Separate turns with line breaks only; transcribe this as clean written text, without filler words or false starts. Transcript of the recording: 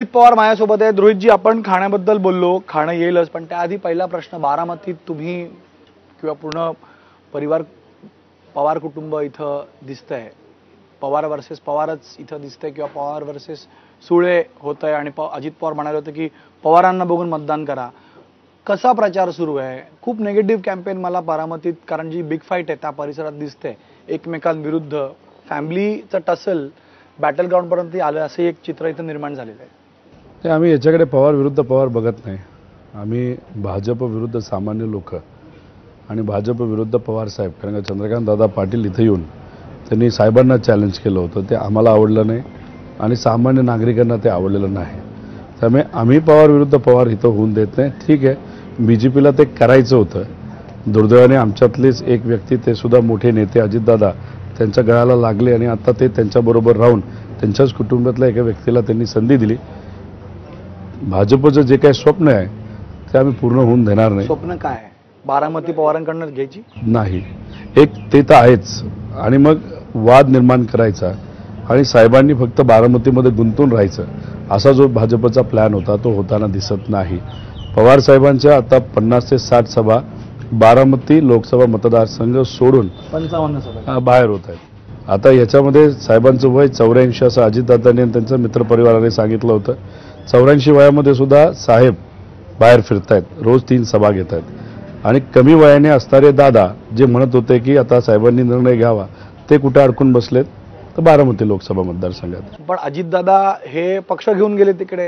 रोहित पवार माझ्यासोबत आहेत. रोहितजी, आपण खाण्याबद्दल बोललो, खाणं येईलच, पण त्याआधी पहिला प्रश्न, बारामतीत तुम्ही किंवा पूर्ण परिवार पवार कुटुंब इथं दिसतंय, पवार वर्सेस पवारच इथं दिसतंय किंवा पवार वर्सेस सुळे होतंय आणि अजित पवार म्हणाले होते की पवारांना बघून मतदान करा. कसा प्रचार सुरू आहे? खूप निगेटिव्ह कॅम्पेन मला बारामतीत, कारण जी बिग फाईट आहे त्या परिसरात दिसते, एकमेकांविरुद्ध फॅमिलीचं टसल बॅटल ग्राउंड पर्यंत आलं, असं एक चित्र इथं निर्माण झालेलं आहे.
ते आम्ही याच्याकडे पवार विरुद्ध पवार बघत नाही. आम्ही भाजप विरुद्ध सामान्य लोक आणि भाजप विरुद्ध पवार साहेब, कारण का चंद्रकांत दादा पाटील इथे येऊन त्यांनी साहेबांना चॅलेंज केलं होतं, ते आम्हाला आवडलं नाही आणि सामान्य नागरिकांना ते आवडलेलं नाही. त्यामुळे आम्ही पवार विरुद्ध पवार इथं होऊन देत नाही. ठीक आहे, BJPला ते करायचं होतं. दुर्दैवाने आमच्यातलेच एक व्यक्ती, ते सुद्धा मोठे नेते अजितदादा, त्यांच्या गळाला लागले आणि आता ते त्यांच्याबरोबर राहून त्यांच्याच कुटुंबातल्या एका व्यक्तीला त्यांनी संधी दिली. भाजपचं जे काही स्वप्न आहे ते आम्ही पूर्ण होऊन देणार नाही.
स्वप्न काय आहे? बारामती पवारांकडून घ्यायची
नाही, एक ते तर आहेच, आणि मग वाद निर्माण करायचा आणि साहेबांनी फक्त बारामतीमध्ये गुंतून राहायचं, असा जो भाजपचा प्लॅन होता तो होताना दिसत नाही. पवार साहेबांच्या आता 50 ते 60 सभा बारामती लोकसभा मतदारसंघ सोडून
55 सभा
बाहेर होत आहेत. आता याच्यामध्ये साहेबांचं वय 84 असं अजितदादांनी आणि त्यांच्या मित्रपरिवाराने सांगितलं होतं. 84 वयामध्ये सुद्धा साहेब बाहेर फिरतायत, रोज 3 सभा घेत आहेत. आणि कमी वयाने असणारे दादा जे म्हणत होते की आता साहेबांनी निर्णय घ्यावा, ते कुठे अडकून बसलेत? तर बारामती लोकसभा मतदारसंघात.
पण अजितदादा हे पक्ष घेऊन गेले तिकडे.